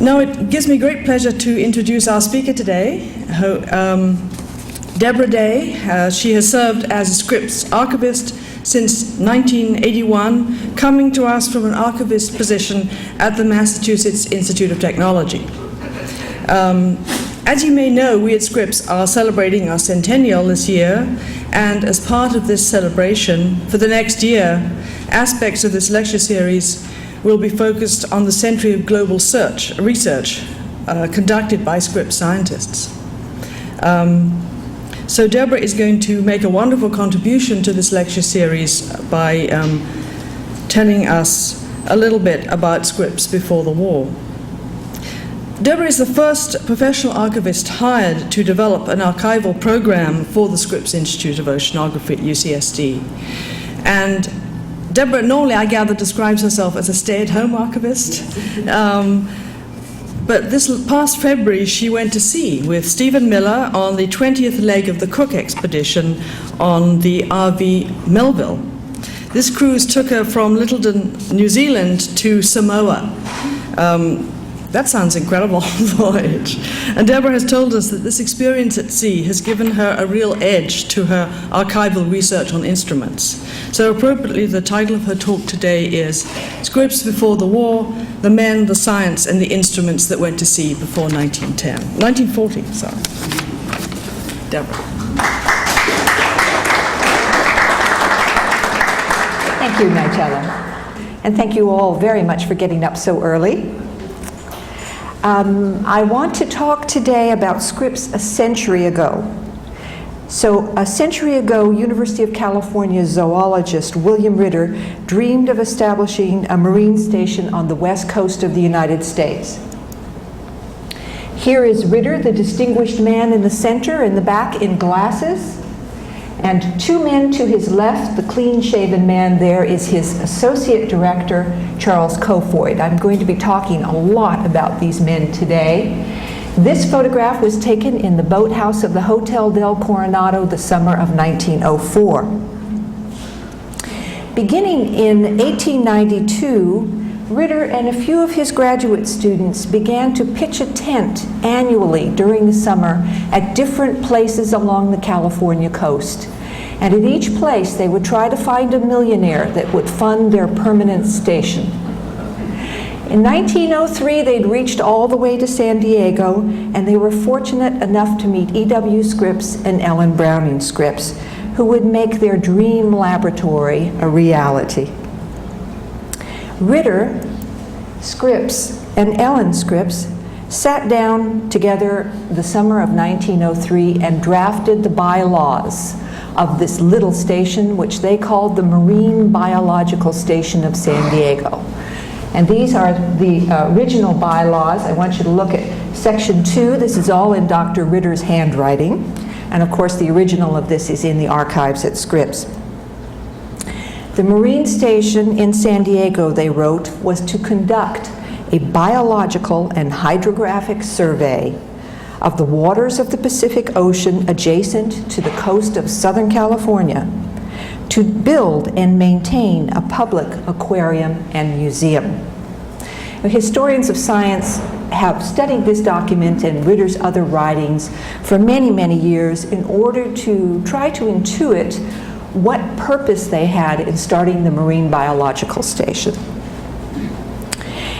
Now it gives me great pleasure to introduce our speaker today, Deborah Day. She has served as a Scripps archivist since 1981, coming to us from an archivist position at the Massachusetts Institute of Technology. As you may know, we at Scripps are celebrating our centennial this year, and as part of this celebration, for the next year, aspects of this lecture series will be focused on the century of global research conducted by Scripps scientists. So Deborah is going to make a wonderful contribution to this lecture series by telling us a little bit about Scripps before the war. Deborah is the first professional archivist hired to develop an archival program for the Scripps Institute of Oceanography at UCSD. And Deborah, normally I gather, describes herself as a stay-at-home archivist. But this past February, she went to sea with Stephen Miller on the 20th leg of the Cook expedition on the RV Melville. This cruise took her from Littleton, New Zealand to Samoa. That sounds incredible voyage. And Deborah has told us that this experience at sea has given her a real edge to her archival research on instruments. So appropriately, the title of her talk today is Scripps Before the War, the Men, the Science, and the Instruments That Went to Sea Before 1940, sorry. Deborah. Thank you, Nigella. And thank you all very much for getting up so early. I want to talk today about Scripps a century ago. So a century ago, University of California zoologist William Ritter dreamed of establishing a marine station on the west coast of the United States. Here is Ritter, the distinguished man in the center, in the back in glasses. And two men to his left, the clean-shaven man there is his associate director, Charles Kofoid. I'm going to be talking a lot about these men today. This photograph was taken in the boathouse of the Hotel del Coronado the summer of 1904. Beginning in 1892, Ritter and a few of his graduate students began to pitch a tent annually during the summer at different places along the California coast. And at each place, they would try to find a millionaire that would fund their permanent station. In 1903, they'd reached all the way to San Diego, and they were fortunate enough to meet E.W. Scripps and Ellen Browning Scripps, who would make their dream laboratory a reality. Ritter, Scripps, and Ellen Scripps sat down together the summer of 1903 and drafted the bylaws of this little station, which they called the Marine Biological Station of San Diego. And these are the original bylaws. I want you to look at section 2. This is all in Dr. Ritter's handwriting. And of course, the original of this is in the archives at Scripps. The Marine Station in San Diego, they wrote, was to conduct a biological and hydrographic survey of the waters of the Pacific Ocean adjacent to the coast of Southern California, to build and maintain a public aquarium and museum. Historians of science have studied this document and Ritter's other writings for many, many years in order to try to intuit what purpose they had in starting the Marine Biological Station.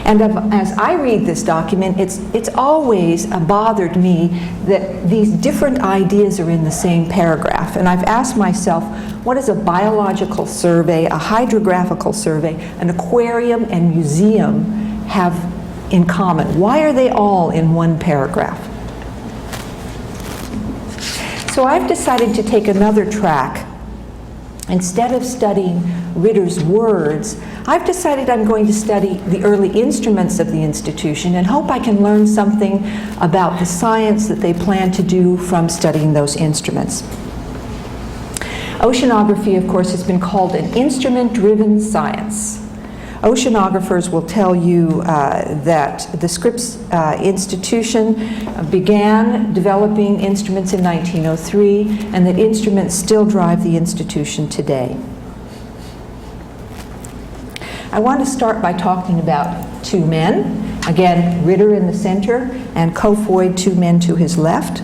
And as I read this document, it's always bothered me that these different ideas are in the same paragraph. And I've asked myself, what does a biological survey, a hydrographical survey, an aquarium and museum have in common? Why are they all in one paragraph? So I've decided to take another track. Instead of studying Ritter's words, I've decided I'm going to study the early instruments of the institution and hope I can learn something about the science that they plan to do from studying those instruments. Oceanography, of course, has been called an instrument-driven science. Oceanographers will tell you that the Scripps institution began developing instruments in 1903, and that instruments still drive the institution today. I want to start by talking about two men. Again, Ritter in the center and Kofoid, two men to his left.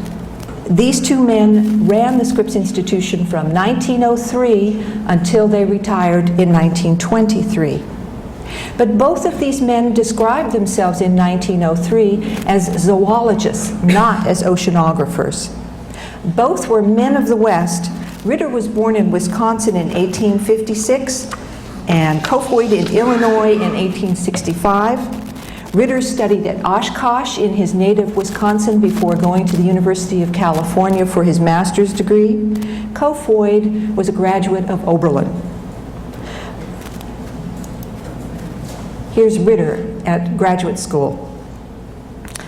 These two men ran the Scripps Institution from 1903 until they retired in 1923. But both of these men described themselves in 1903 as zoologists, not as oceanographers. Both were men of the West. Ritter was born in Wisconsin in 1856 and Kofoid in Illinois in 1865. Ritter studied at Oshkosh in his native Wisconsin before going to the University of California for his master's degree. Kofoid was a graduate of Oberlin. Here's Ritter at graduate school.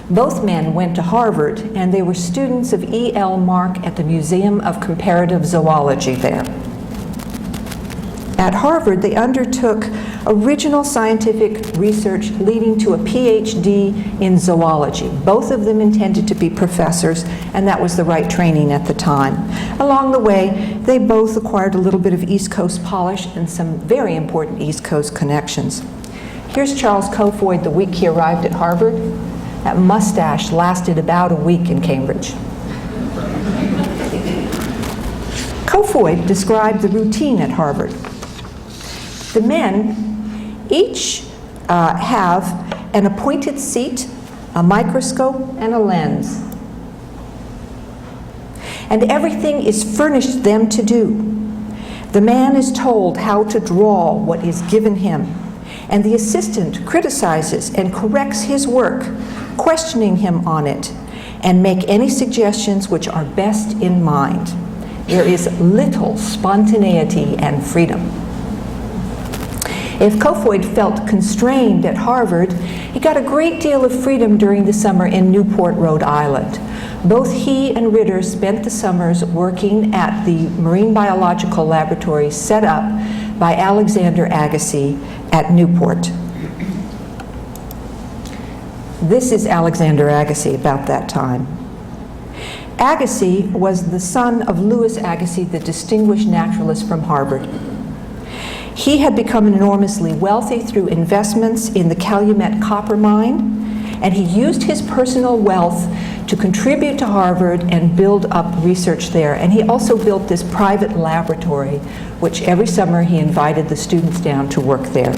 Both men went to Harvard, and they were students of E.L. Mark at the Museum of Comparative Zoology there. At Harvard, they undertook original scientific research leading to a PhD in zoology. Both of them intended to be professors, and that was the right training at the time. Along the way, they both acquired a little bit of East Coast polish and some very important East Coast connections. Here's Charles Kofoid the week he arrived at Harvard. That mustache lasted about a week in Cambridge. Kofoid described the routine at Harvard. The men each have an appointed seat, a microscope, and a lens. And everything is furnished them to do. The man is told how to draw what is given him, and the assistant criticizes and corrects his work, questioning him on it, and make any suggestions which are best in mind. There is little spontaneity and freedom. If Kofoid felt constrained at Harvard, he got a great deal of freedom during the summer in Newport, Rhode Island. Both he and Ritter spent the summers working at the marine biological laboratory set up by Alexander Agassiz at Newport. This is Alexander Agassiz about that time. Agassiz was the son of Louis Agassiz, the distinguished naturalist from Harvard. He had become enormously wealthy through investments in the Calumet copper mine, and he used his personal wealth to contribute to Harvard and build up research there. And he also built this private laboratory, which every summer he invited the students down to work there.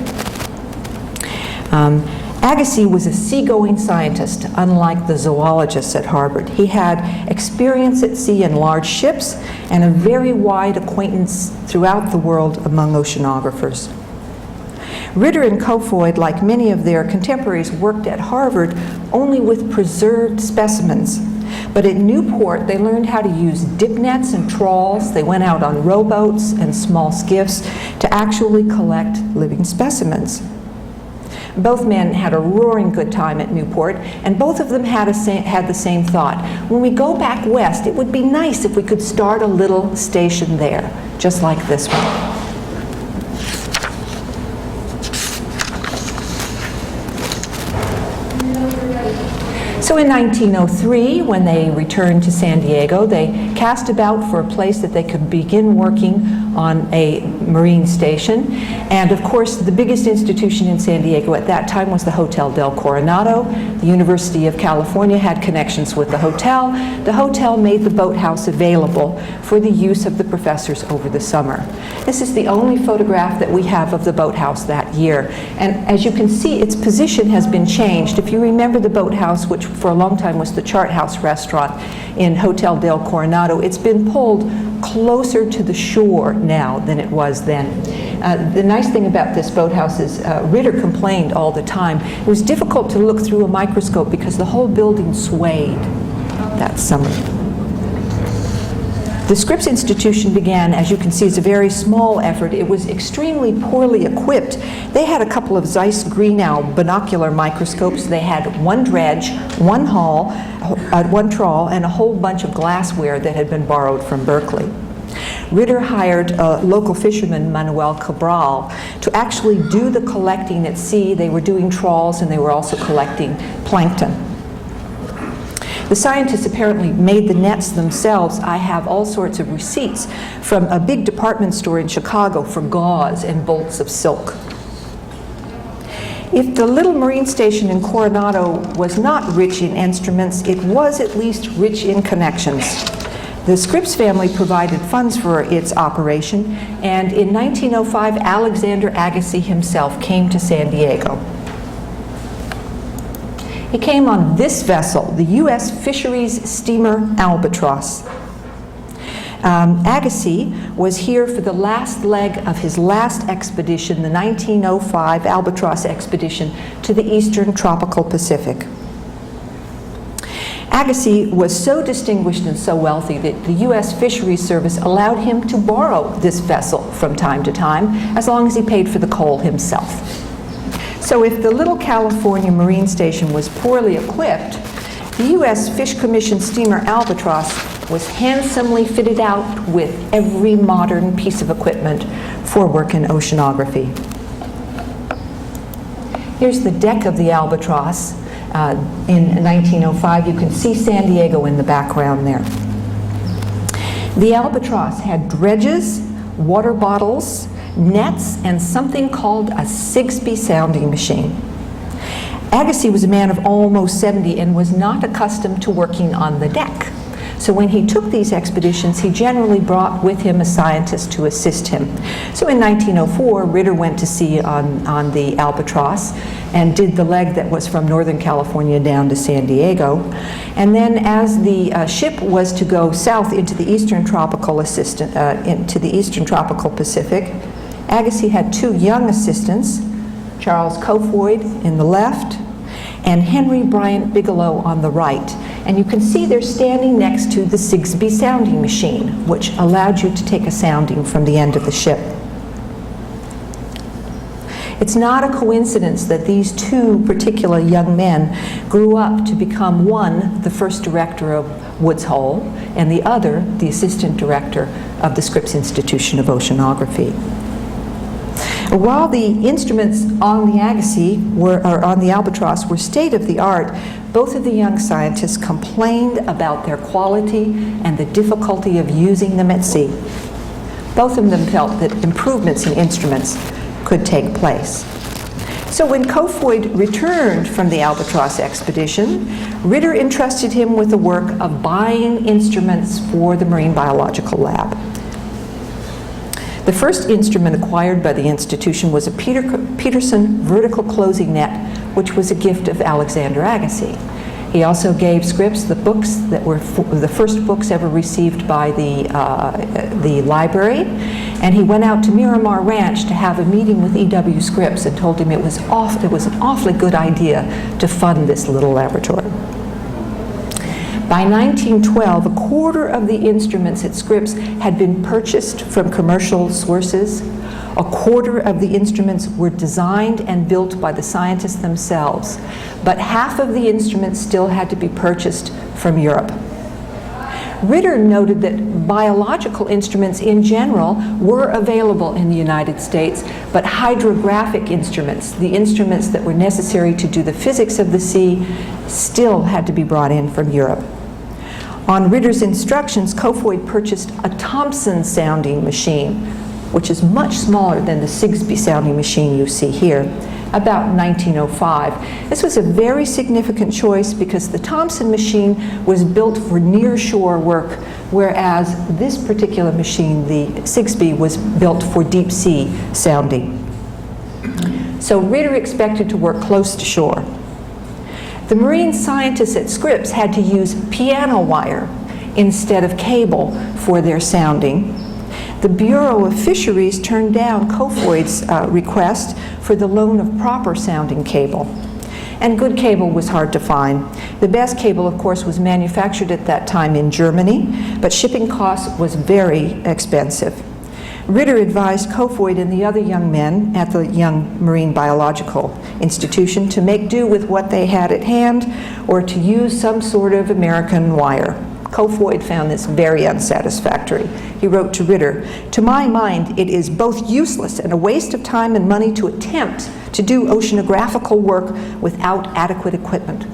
Agassiz was a seagoing scientist, unlike the zoologists at Harvard. He had experience at sea in large ships and a very wide acquaintance throughout the world among oceanographers. Ritter and Kofoid, like many of their contemporaries, worked at Harvard only with preserved specimens. But at Newport, they learned how to use dip nets and trawls. They went out on rowboats and small skiffs to actually collect living specimens. Both men had a roaring good time at Newport, and both of them had the same thought. When we go back west, it would be nice if we could start a little station there, just like this one. So in 1903, when they returned to San Diego, they cast about for a place that they could begin working on a marine station. And of course, the biggest institution in San Diego at that time was the Hotel del Coronado. The University of California had connections with the hotel. The hotel made the boathouse available for the use of the professors over the summer. This is the only photograph that we have of the boathouse that year. And as you can see, its position has been changed. If you remember the boathouse, which for a long time was the Chart House restaurant in Hotel del Coronado, it's been pulled closer to the shore now than it was then. The nice thing about this boathouse is Ritter complained all the time. It was difficult to look through a microscope because the whole building swayed that summer. The Scripps Institution began, as you can see, as a very small effort. It was extremely poorly equipped. They had a couple of Zeiss Greenow binocular microscopes. They had one dredge, one hull, one trawl, and a whole bunch of glassware that had been borrowed from Berkeley. Ritter hired local fisherman Manuel Cabral to actually do the collecting at sea. They were doing trawls and they were also collecting plankton. The scientists apparently made the nets themselves. I have all sorts of receipts from a big department store in Chicago for gauze and bolts of silk. If the little marine station in Coronado was not rich in instruments, it was at least rich in connections. The Scripps family provided funds for its operation, and in 1905, Alexander Agassiz himself came to San Diego. He came on this vessel, the U.S. Fisheries steamer Albatross. Agassiz was here for the last leg of his last expedition, the 1905 Albatross expedition to the eastern tropical Pacific. Agassiz was so distinguished and so wealthy that the U.S. Fisheries Service allowed him to borrow this vessel from time to time, as long as he paid for the coal himself. So if the little California Marine Station was poorly equipped, the U.S. Fish Commission steamer Albatross was handsomely fitted out with every modern piece of equipment for work in oceanography. Here's the deck of the Albatross. In 1905, you can see San Diego in the background there. The Albatross had dredges, water bottles, nets, and something called a Sigsbee sounding machine. Agassiz was a man of almost 70 and was not accustomed to working on the deck. So when he took these expeditions, he generally brought with him a scientist to assist him. So in 1904, Ritter went to sea on the Albatross and did the leg that was from Northern California down to San Diego. And then as the ship was to go south into the eastern tropical Pacific, Agassiz had two young assistants, Charles Kofoid in the left and Henry Bryant Bigelow on the right. And you can see they're standing next to the Sigsbee sounding machine, which allowed you to take a sounding from the end of the ship. It's not a coincidence that these two particular young men grew up to become one, the first director of Woods Hole, and the other, the assistant director of the Scripps Institution of Oceanography. While the instruments on the Agassiz on the Albatross were state of the art, both of the young scientists complained about their quality and the difficulty of using them at sea. Both of them felt that improvements in instruments could take place. So when Kofoid returned from the Albatross expedition, Ritter entrusted him with the work of buying instruments for the Marine Biological Lab. The first instrument acquired by the institution was a Peterson vertical closing net, which was a gift of Alexander Agassiz. He also gave Scripps the books that were the first books ever received by the library, and he went out to Miramar Ranch to have a meeting with E.W. Scripps and told him it was an awfully good idea to fund this little laboratory. By 1912, a quarter of the instruments at Scripps had been purchased from commercial sources. A quarter of the instruments were designed and built by the scientists themselves, but half of the instruments still had to be purchased from Europe. Ritter noted that biological instruments in general were available in the United States, but hydrographic instruments, the instruments that were necessary to do the physics of the sea, still had to be brought in from Europe. On Ritter's instructions, Kofoid purchased a Thompson sounding machine, which is much smaller than the Sigsbee sounding machine you see here, about 1905. This was a very significant choice because the Thompson machine was built for near-shore work, whereas this particular machine, the Sigsbee, was built for deep-sea sounding. So Ritter expected to work close to shore. The marine scientists at Scripps had to use piano wire instead of cable for their sounding. The Bureau of Fisheries turned down Kofoid's request for the loan of proper sounding cable. And good cable was hard to find. The best cable, of course, was manufactured at that time in Germany, but shipping costs was very expensive. Ritter advised Kofoid and the other young men at the Young Marine Biological Institution to make do with what they had at hand or to use some sort of American wire. Kofoid found this very unsatisfactory. He wrote to Ritter, "To my mind, it is both useless and a waste of time and money to attempt to do oceanographical work without adequate equipment."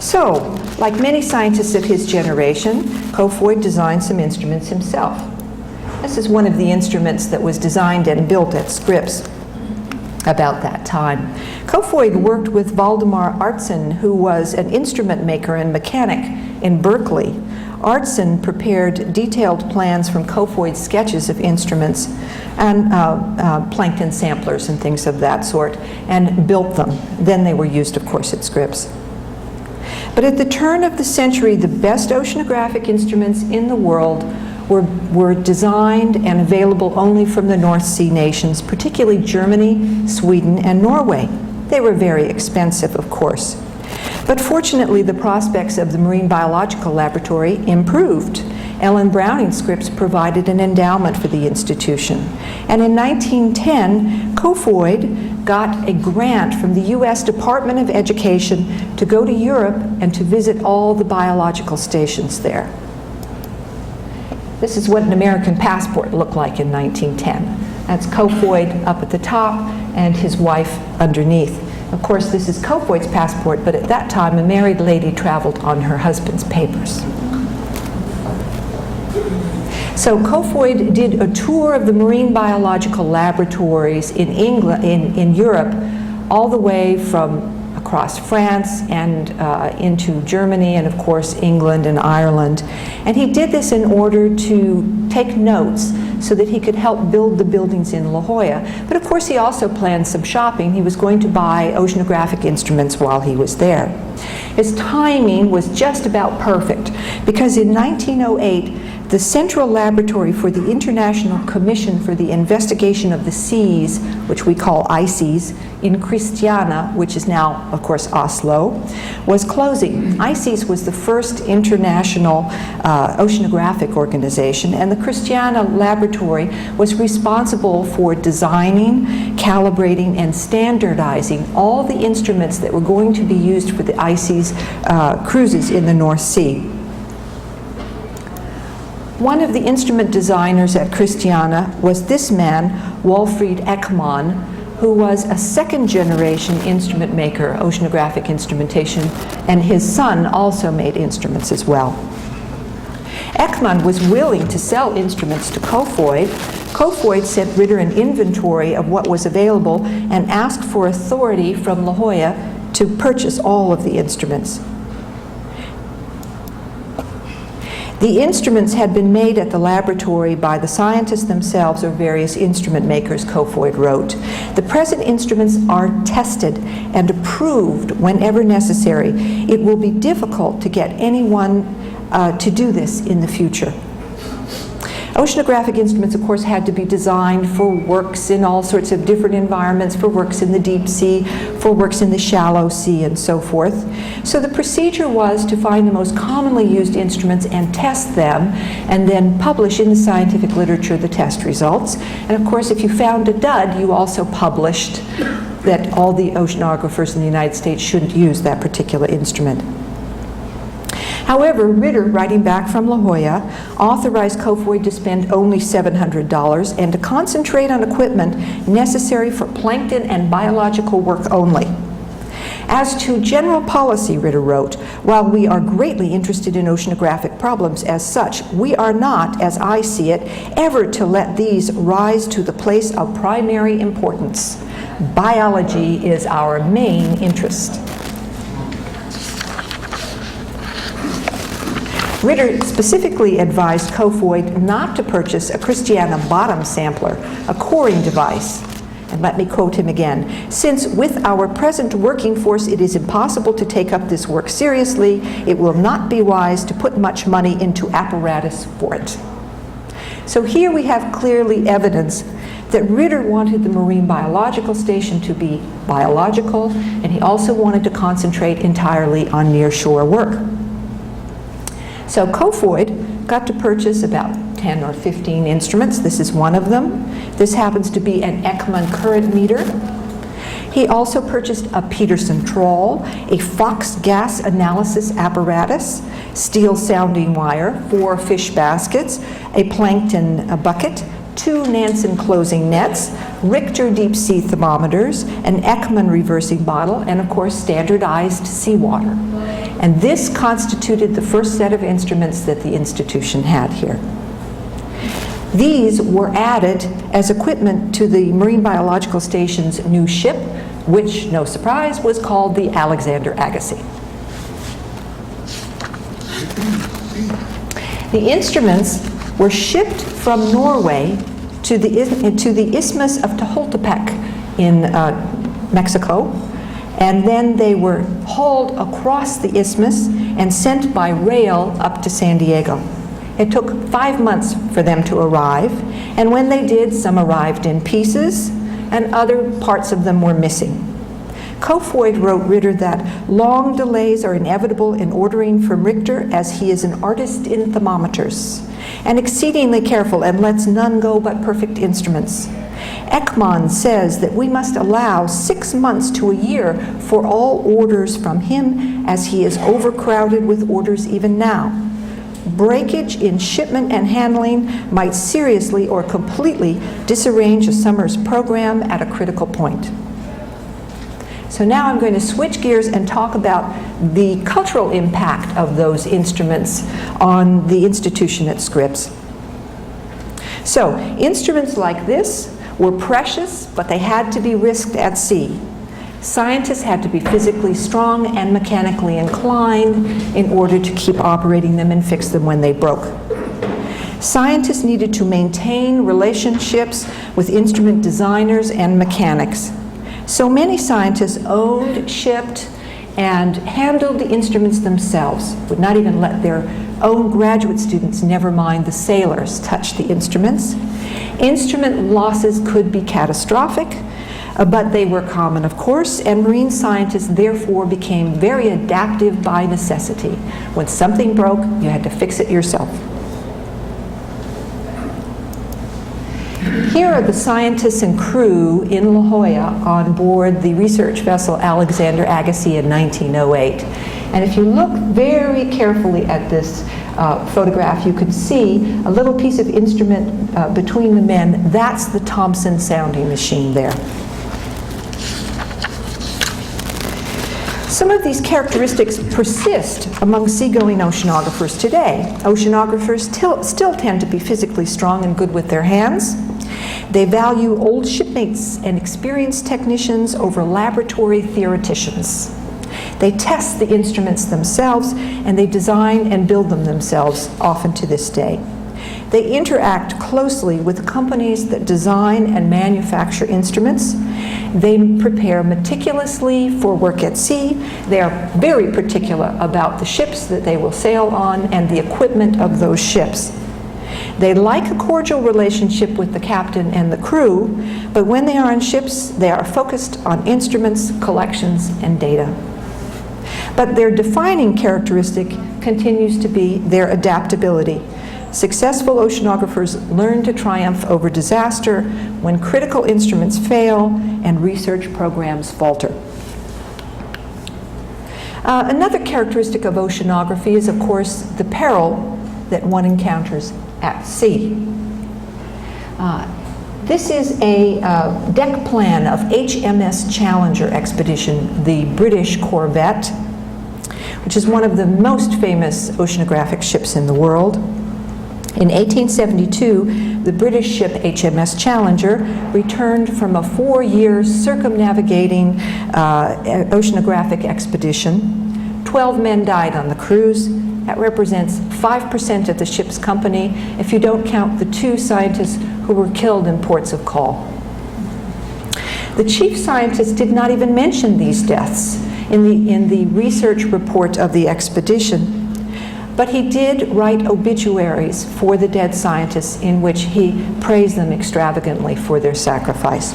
So, like many scientists of his generation, Kofoid designed some instruments himself. This is one of the instruments that was designed and built at Scripps about that time. Kofoid worked with Valdemar Artson, who was an instrument maker and mechanic in Berkeley. Artson prepared detailed plans from Kofoid's sketches of instruments and plankton samplers and things of that sort, and built them. Then they were used, of course, at Scripps. But at the turn of the century, the best oceanographic instruments in the world were designed and available only from the North Sea nations, particularly Germany, Sweden, and Norway. They were very expensive, of course. But fortunately, the prospects of the Marine Biological Laboratory improved. Ellen Browning Scripps provided an endowment for the institution. And in 1910, Kofoid got a grant from the U.S. Department of Education to go to Europe and to visit all the biological stations there. This is what an American passport looked like in 1910. That's Kofoid up at the top and his wife underneath. Of course, this is Kofoid's passport, but at that time, a married lady traveled on her husband's papers. So Kofoid did a tour of the marine biological laboratories in England, in Europe, all the way from across France and into Germany and, of course, England and Ireland. And he did this in order to take notes so that he could help build the buildings in La Jolla. But of course, he also planned some shopping. He was going to buy oceanographic instruments while he was there. His timing was just about perfect, because in 1908, the Central Laboratory for the International Commission for the Investigation of the Seas, which we call ICES, in Christiania, which is now, of course, Oslo, was closing. ICES was the first international oceanographic organization, and the Christiania Laboratory was responsible for designing, calibrating, and standardizing all the instruments that were going to be used for the ICES cruises in the North Sea. One of the instrument designers at Christiania was this man, Walfried Ekman, who was a second-generation instrument maker, oceanographic instrumentation, and his son also made instruments as well. Ekman was willing to sell instruments to Kofoid. Kofoid sent Ritter an inventory of what was available and asked for authority from La Jolla to purchase all of the instruments. The instruments had been made at the laboratory by the scientists themselves or various instrument makers, Kofoid wrote. The present instruments are tested and approved whenever necessary. It will be difficult to get anyone to do this in the future. Oceanographic instruments, of course, had to be designed for works in all sorts of different environments, for works in the deep sea, for works in the shallow sea, and so forth. So the procedure was to find the most commonly used instruments and test them, and then publish in the scientific literature the test results. And of course, if you found a dud, you also published that all the oceanographers in the United States shouldn't use that particular instrument. However, Ritter, writing back from La Jolla, authorized Kofoid to spend only $700 and to concentrate on equipment necessary for plankton and biological work only. As to general policy, Ritter wrote, while we are greatly interested in oceanographic problems as such, we are not, as I see it, ever to let these rise to the place of primary importance. Biology is our main interest. Ritter specifically advised Kofoid not to purchase a Christiania bottom sampler, a coring device. And let me quote him again. Since with our present working force it is impossible to take up this work seriously, it will not be wise to put much money into apparatus for it. So here we have clearly evidence that Ritter wanted the Marine Biological Station to be biological, and he also wanted to concentrate entirely on nearshore work. So Kofoid got to purchase about 10 or 15 instruments. This is one of them. This happens to be an Ekman current meter. He also purchased a Peterson trawl, a Fox gas analysis apparatus, steel sounding wire, 4 fish baskets, a plankton bucket, 2 Nansen closing nets, Richter deep sea thermometers, an Ekman reversing bottle, and of course standardized seawater. And this constituted the first set of instruments that the institution had here. These were added as equipment to the Marine Biological Station's new ship, which, no surprise, was called the Alexander Agassiz. The instruments were shipped from Norway to the Isthmus of Tehuantepec in Mexico, and then they were hauled across the isthmus and sent by rail up to San Diego. It took 5 months for them to arrive, and when they did, some arrived in pieces, and other parts of them were missing. Kofoid wrote Ritter that long delays are inevitable in ordering from Richter, as he is an artist in thermometers, and exceedingly careful, and lets none go but perfect instruments. Ekman says that we must allow 6 months to a year for all orders from him, as he is overcrowded with orders even now. Breakage in shipment and handling might seriously or completely disarrange a summer's program at a critical point. So now I'm going to switch gears and talk about the cultural impact of those instruments on the institution at Scripps. So, instruments like this were precious, but they had to be risked at sea. Scientists had to be physically strong and mechanically inclined in order to keep operating them and fix them when they broke. Scientists needed to maintain relationships with instrument designers and mechanics. So many scientists owned, shipped, and handled the instruments themselves, would not even let their own graduate students, never mind the sailors, touch the instruments. Instrument losses could be catastrophic, but they were common, of course, and marine scientists therefore became very adaptive by necessity. When something broke, you had to fix it yourself. Here are the scientists and crew in La Jolla on board the research vessel Alexander Agassiz in 1908. And if you look very carefully at this photograph, you can see a little piece of instrument between the men. That's the Thompson sounding machine there. Some of these characteristics persist among seagoing oceanographers today. Oceanographers still tend to be physically strong and good with their hands. They value old shipmates and experienced technicians over laboratory theoreticians. They test the instruments themselves, and they design and build them themselves, often to this day. They interact closely with companies that design and manufacture instruments. They prepare meticulously for work at sea. They are very particular about the ships that they will sail on and the equipment of those ships. They like a cordial relationship with the captain and the crew, but when they are on ships, they are focused on instruments, collections, and data. But their defining characteristic continues to be their adaptability. Successful oceanographers learn to triumph over disaster when critical instruments fail and research programs falter. Another characteristic of oceanography is, of course, the peril that one encounters at sea. This is a deck plan of HMS Challenger expedition, the British Corvette, which is one of the most famous oceanographic ships in the world. In 1872, the British ship HMS Challenger returned from a 4-year circumnavigating oceanographic expedition. 12 men died on the cruise. That represents 5% of the ship's company, if you don't count the 2 scientists who were killed in ports of call. The chief scientist did not even mention these deaths in the research report of the expedition. But he did write obituaries for the dead scientists in which he praised them extravagantly for their sacrifice.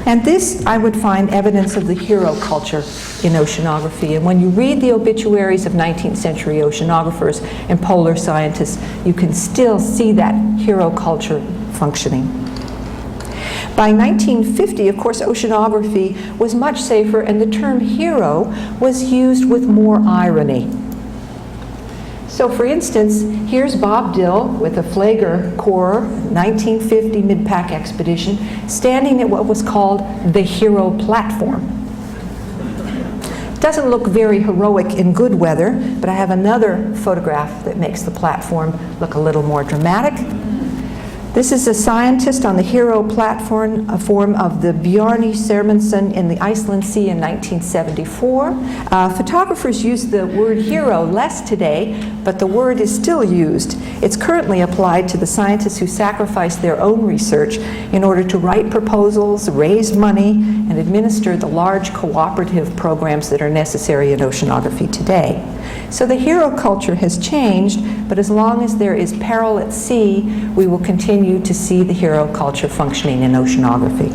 And this, I would find, evidence of the hero culture in oceanography. And when you read the obituaries of 19th century oceanographers and polar scientists, you can still see that hero culture functioning. By 1950, of course, oceanography was much safer, and the term hero was used with more irony. So, for instance, here's Bob Dill with a Flagler Corps 1950 mid-pack expedition standing at what was called the hero platform. Doesn't look very heroic in good weather, but I have another photograph that makes the platform look a little more dramatic. This is a scientist on the Hero platform of the Bjarni Sermonsen in the Iceland Sea in 1974. Photographers use the word hero less today, but the word is still used. It's currently applied to the scientists who sacrifice their own research in order to write proposals, raise money, and administer the large cooperative programs that are necessary in oceanography today. So the hero culture has changed, but as long as there is peril at sea, we will continue to see the hero culture functioning in oceanography.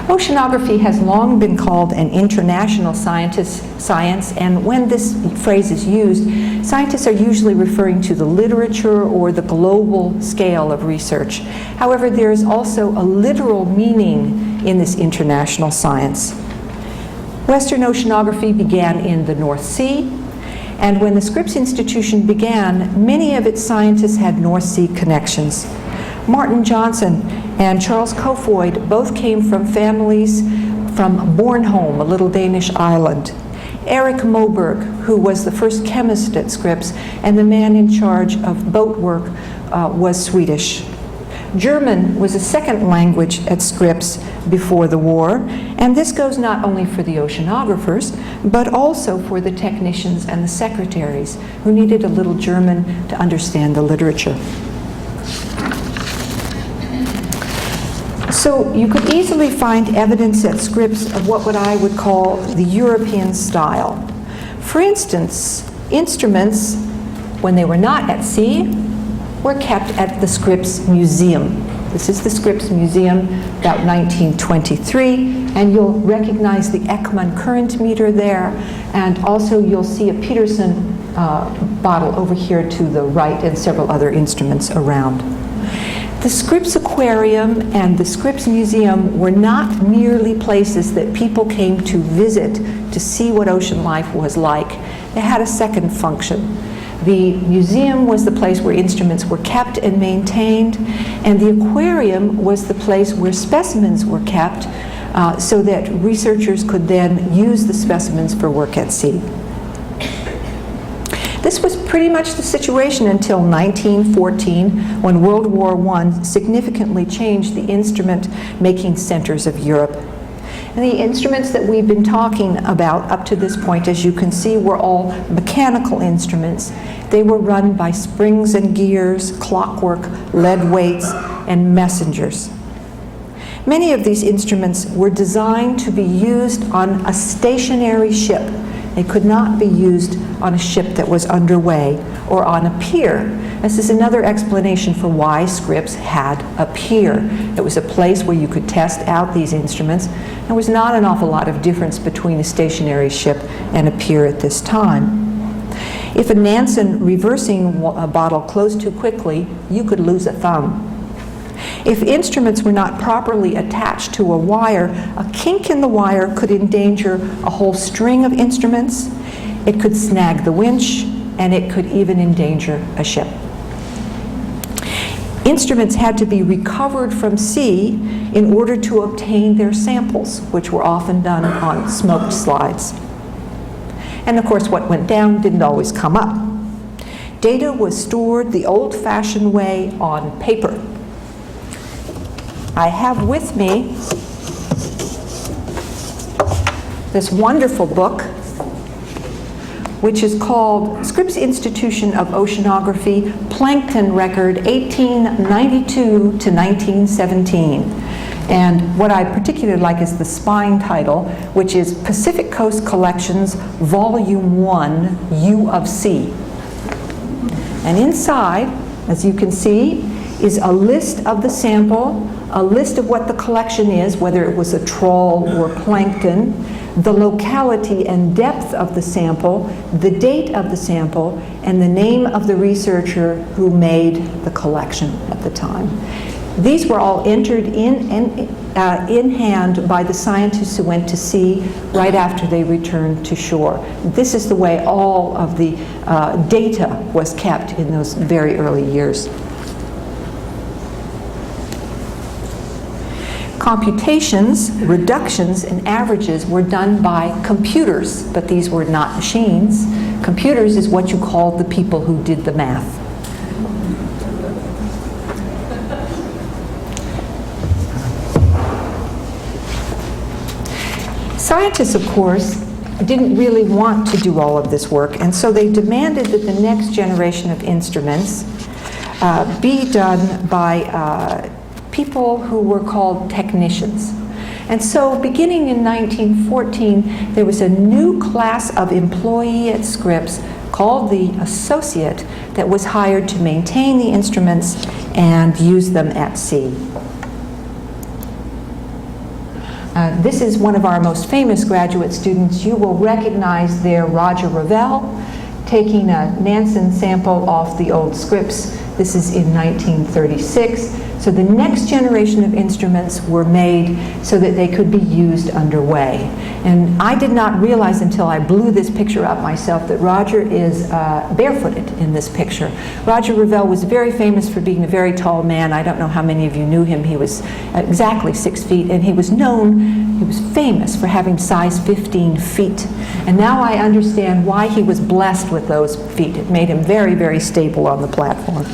Oceanography has long been called an international science, and when this phrase is used, scientists are usually referring to the literature or the global scale of research. However, there is also a literal meaning in this international science. Western oceanography began in the North Sea, and when the Scripps Institution began, many of its scientists had North Sea connections. Martin Johnson and Charles Kofoid both came from families from Bornholm, a little Danish island. Eric Moberg, who was the first chemist at Scripps, and the man in charge of boat work was Swedish. German was a second language at Scripps before the war, and this goes not only for the oceanographers, but also for the technicians and the secretaries who needed a little German to understand the literature. So you could easily find evidence at Scripps of what I would call the European style. For instance, instruments, when they were not at sea, were kept at the Scripps Museum. This is the Scripps Museum, about 1923, and you'll recognize the Ekman current meter there, and also you'll see a Peterson bottle over here to the right, and several other instruments around. The Scripps Aquarium and the Scripps Museum were not merely places that people came to visit to see what ocean life was like. They had a second function. The museum was the place where instruments were kept and maintained, and the aquarium was the place where specimens were kept so that researchers could then use the specimens for work at sea. This was pretty much the situation until 1914, when World War I significantly changed the instrument-making centers of Europe. And the instruments that we've been talking about up to this point, as you can see, were all mechanical instruments. They were run by springs and gears, clockwork, lead weights, and messengers. Many of these instruments were designed to be used on a stationary ship. They could not be used on a ship that was underway or on a pier. This is another explanation for why Scripps had a pier. It was a place where you could test out these instruments. There was not an awful lot of difference between a stationary ship and a pier at this time. If a Nansen reversing bottle closed too quickly, you could lose a thumb. If instruments were not properly attached to a wire, a kink in the wire could endanger a whole string of instruments. It could snag the winch, and it could even endanger a ship. Instruments had to be recovered from sea in order to obtain their samples, which were often done on smoked slides. And of course, what went down didn't always come up. Data was stored the old-fashioned way on paper. I have with me this wonderful book, which is called Scripps Institution of Oceanography, Plankton Record 1892 to 1917. And what I particularly like is the spine title, which is Pacific Coast Collections, Volume 1, U of C. And inside, as you can see, is a list of the sample, a list of what the collection is, whether it was a trawl or plankton, the locality and depth of the sample, the date of the sample, and the name of the researcher who made the collection at the time. These were all entered in hand by the scientists who went to sea right after they returned to shore. This is the way all of the data was kept in those computations, reductions, and averages were done by computers, but these were not machines. Computers is what you called the people who did the math. Scientists, of course, didn't really want to do all of this work, and so they demanded that the next generation of instruments be done by people who were called technicians. And so beginning in 1914, there was a new class of employee at Scripps called the associate that was hired to maintain the instruments and use them at sea. This is one of our most famous graduate students. You will recognize there Roger Revelle taking a Nansen sample off the old Scripps. This is in 1936. So the next generation of instruments were made so that they could be used underway. And I did not realize until I blew this picture up myself that Roger is barefooted in this picture. Roger Revelle was very famous for being a very tall man. I don't know how many of you knew him. He was exactly 6 feet, and he was famous for having size 15 feet. And now I understand why he was blessed with those feet. It made him very, very stable on the platform.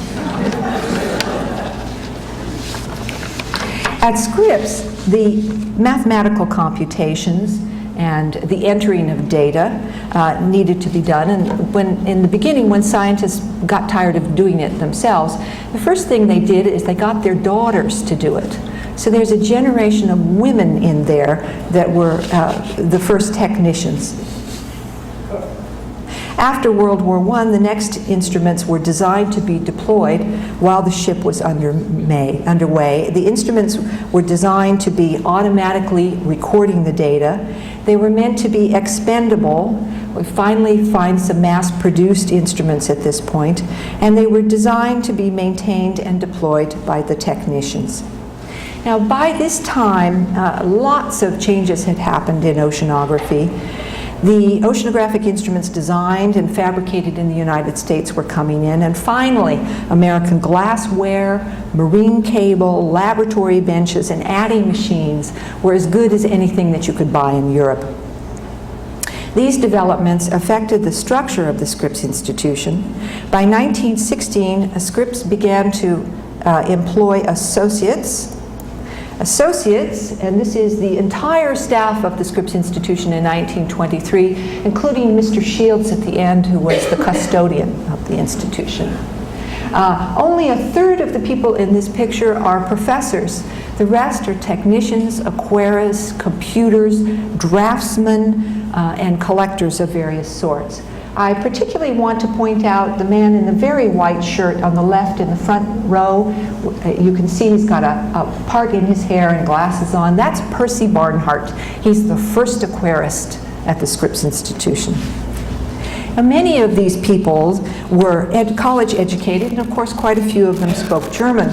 At Scripps, the mathematical computations and the entering of data needed to be done. And in the beginning, when scientists got tired of doing it themselves, the first thing they did is they got their daughters to do it. So there's a generation of women in there that were the first technicians. After World War I, the next instruments were designed to be deployed while the ship was underway. The instruments were designed to be automatically recording the data. They were meant to be expendable. We finally find some mass-produced instruments at this point, and they were designed to be maintained and deployed by the technicians. Now, by this time, lots of changes had happened in oceanography. The oceanographic instruments designed and fabricated in the United States were coming in, and finally, American glassware, marine cable, laboratory benches, and adding machines were as good as anything that you could buy in Europe. These developments affected the structure of the Scripps Institution. By 1916, Scripps began to employ associates, and this is the entire staff of the Scripps Institution in 1923, including Mr. Shields at the end, who was the custodian of the institution. Only a third of the people in this picture are professors. The rest are technicians, aquarists, computers, draftsmen, and collectors of various sorts. I particularly want to point out the man in the very white shirt on the left in the front row. You can see he's got a part in his hair and glasses on. That's Percy Barnhart. He's the first aquarist at the Scripps Institution. Now, many of these people were college educated, and of course quite a few of them spoke German.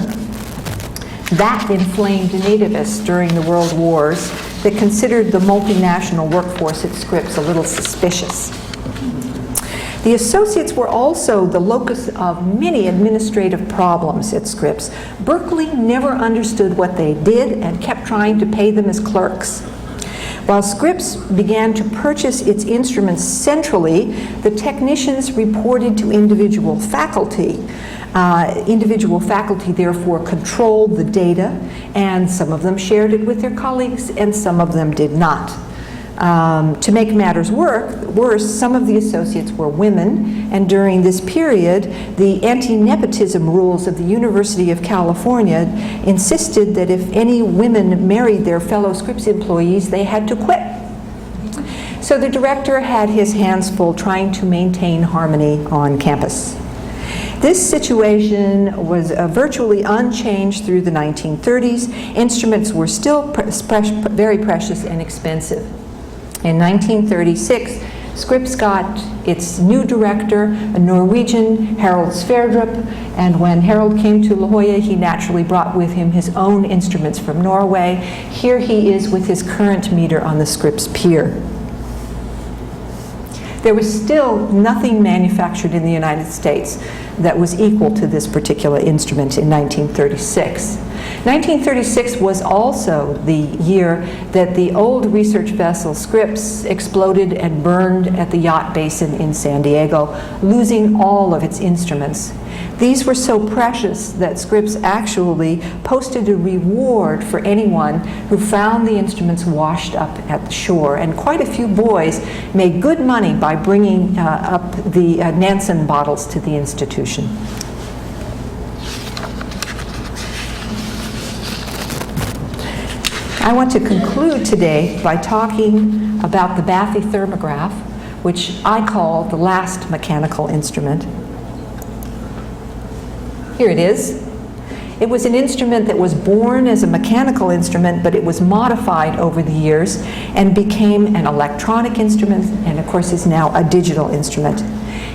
That inflamed nativists during the world wars that considered the multinational workforce at Scripps a little suspicious. The associates were also the locus of many administrative problems at Scripps. Berkeley never understood what they did and kept trying to pay them as clerks. While Scripps began to purchase its instruments centrally, the technicians reported to individual faculty. Individual faculty therefore controlled the data, and some of them shared it with their colleagues and some of them did not. To make matters worse, some of the associates were women, and during this period, the anti-nepotism rules of the University of California insisted that if any women married their fellow Scripps employees, they had to quit. So the director had his hands full trying to maintain harmony on campus. This situation was virtually unchanged through the 1930s. Instruments were still very precious and expensive. In 1936, Scripps got its new director, a Norwegian, Harold Sverdrup, and when Harold came to La Jolla, he naturally brought with him his own instruments from Norway. Here he is with his current meter on the Scripps pier. There was still nothing manufactured in the United States that was equal to this particular instrument in 1936. 1936 was also the year that the old research vessel Scripps exploded and burned at the yacht basin in San Diego, losing all of its instruments. These were so precious that Scripps actually posted a reward for anyone who found the instruments washed up at the shore, and quite a few boys made good money by bringing up the Nansen bottles to the institution. I want to conclude today by talking about the bathythermograph, which I call the last mechanical instrument. Here it is. It was an instrument that was born as a mechanical instrument, but it was modified over the years and became an electronic instrument, and of course is now a digital instrument.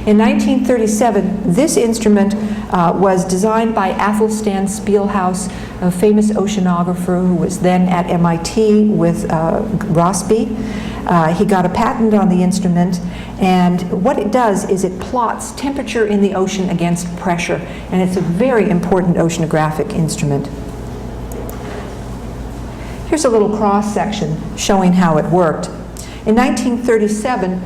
In 1937, this instrument was designed by Athelstan Spielhaus, a famous oceanographer who was then at MIT with Rossby. He got a patent on the instrument, and what it does is it plots temperature in the ocean against pressure, and it's a very important oceanographic instrument. Here's a little cross-section showing how it worked. In 1937,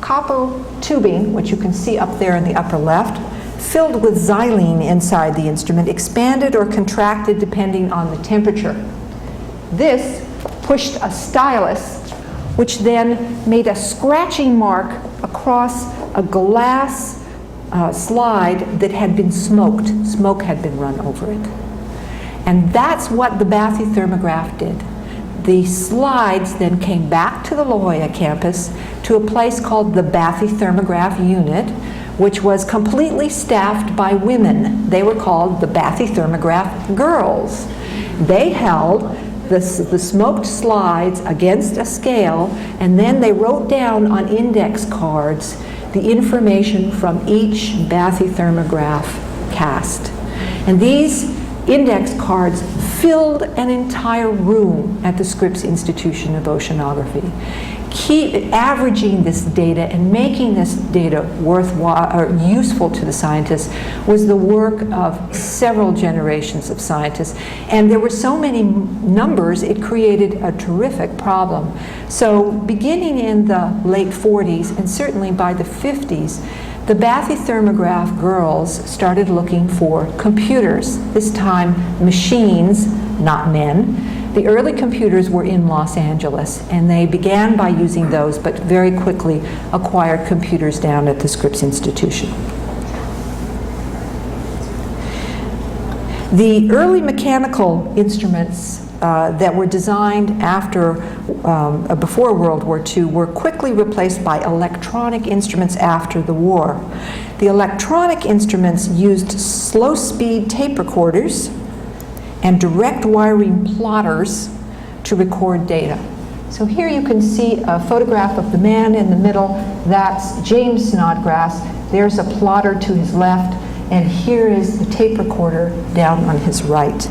copper tubing, which you can see up there in the upper left, filled with xylene inside the instrument, expanded or contracted depending on the temperature. This pushed a stylus, which then made a scratching mark across a glass slide that had been smoked. Smoke had been run over it. And that's what the bathythermograph did. The slides then came back to the La Jolla campus to a place called the bathythermograph unit, which was completely staffed by women. They were called the bathythermograph girls. They held the smoked slides against a scale, and then they wrote down on index cards the information from each bathythermograph cast. And these index cards filled an entire room at the Scripps Institution of Oceanography. Averaging this data and making this data worthwhile or useful to the scientists was the work of several generations of scientists. And there were so many numbers, it created a terrific problem. So beginning in the late 40s, and certainly by the 50s, the bathythermograph girls started looking for computers, this time machines, not men. The early computers were in Los Angeles, and they began by using those, but very quickly acquired computers down at the Scripps Institution. The early mechanical instruments that were designed before World War II were quickly replaced by electronic instruments after the war. The electronic instruments used slow-speed tape recorders and direct wiring plotters to record data. So here you can see a photograph of the man in the middle. That's James Snodgrass. There's a plotter to his left, and here is the tape recorder down on his right.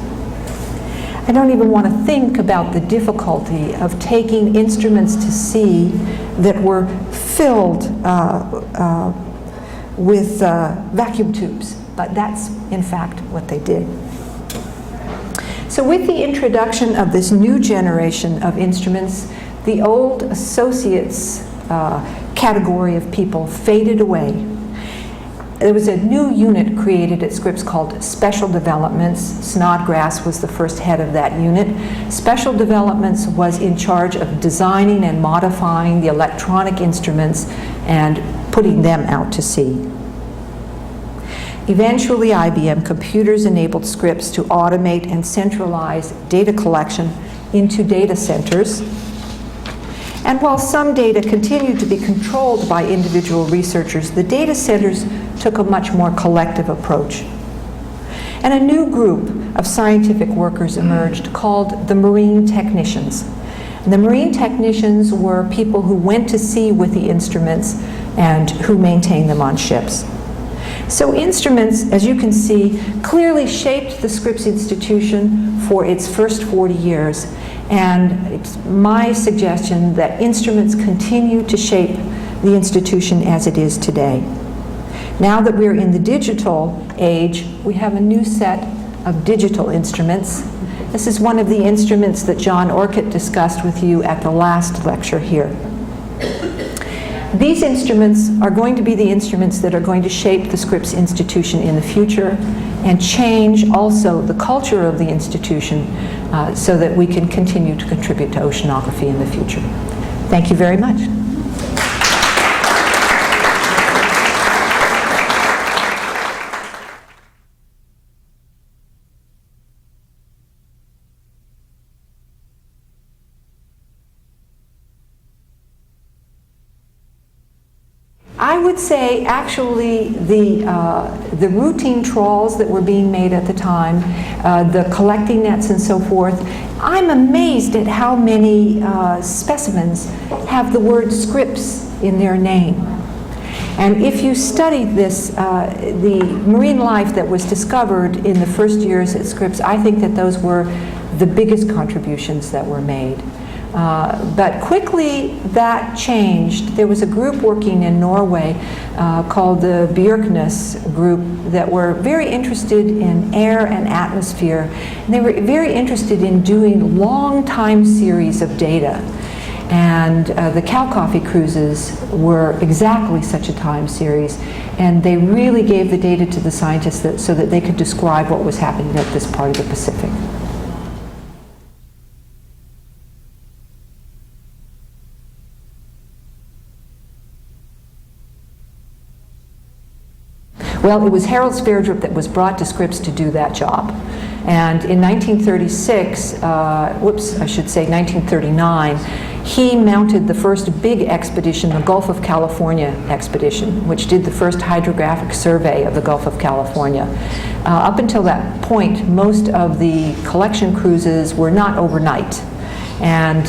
I don't even want to think about the difficulty of taking instruments to sea that were filled with vacuum tubes, but that's in fact what they did. So with the introduction of this new generation of instruments, the old associates category of people faded away. There was a new unit created at Scripps called Special Developments. Snodgrass was the first head of that unit. Special Developments was in charge of designing and modifying the electronic instruments and putting them out to sea. Eventually, IBM computers enabled Scripps to automate and centralize data collection into data centers. And while some data continued to be controlled by individual researchers, the data centers took a much more collective approach. And a new group of scientific workers emerged called the marine technicians. And the marine technicians were people who went to sea with the instruments and who maintained them on ships. So instruments, as you can see, clearly shaped the Scripps Institution for its first 40 years. And it's my suggestion that instruments continue to shape the institution as it is today. Now that we're in the digital age, we have a new set of digital instruments. This is one of the instruments that John Orcutt discussed with you at the last lecture here. These instruments are going to be the instruments that are going to shape the Scripps Institution in the future and change also the culture of the institution so that we can continue to contribute to oceanography in the future. Thank you very much. I would say actually the routine trawls that were being made at the time, the collecting nets and so forth, I'm amazed at how many specimens have the word Scripps in their name. And if you study this, the marine life that was discovered in the first years at Scripps, I think that those were the biggest contributions that were made. But quickly that changed. There was a group working in Norway called the Bjørknes group that were very interested in air and atmosphere. And they were very interested in doing long time series of data. And the cow coffee cruises were exactly such a time series. And they really gave the data to the scientists so that they could describe what was happening at this part of the Pacific. Well, it was Harold Sverdrup that was brought to Scripps to do that job. And in 1936, 1939, he mounted the first big expedition, the Gulf of California expedition, which did the first hydrographic survey of the Gulf of California. Up until that point, most of the collection cruises were not overnight. And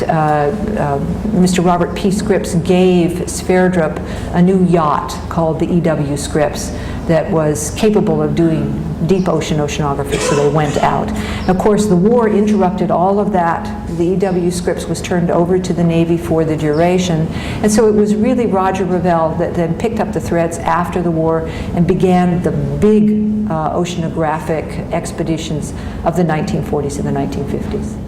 Mr. Robert P. Scripps gave Sverdrup a new yacht called the E.W. Scripps that was capable of doing deep ocean oceanography, so they went out. Of course, the war interrupted all of that. The E.W. Scripps was turned over to the Navy for the duration, and so it was really Roger Revelle that then picked up the threads after the war and began the big oceanographic expeditions of the 1940s and the 1950s.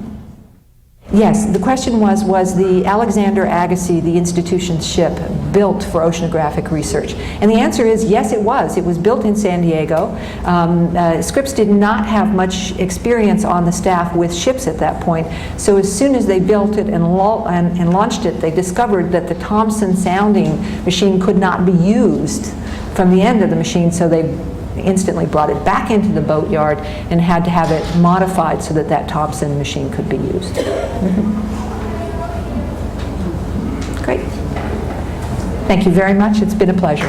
Yes, the question was the Alexander Agassiz, the institution's ship, built for oceanographic research? And the answer is yes, it was. It was built in San Diego. Scripps did not have much experience on the staff with ships at that point, so as soon as they built it and launched it, they discovered that the Thompson sounding machine could not be used from the end of the machine, so they instantly brought it back into the boatyard and had to have it modified so that that Thompson machine could be used. Great. Thank you very much. It's been a pleasure.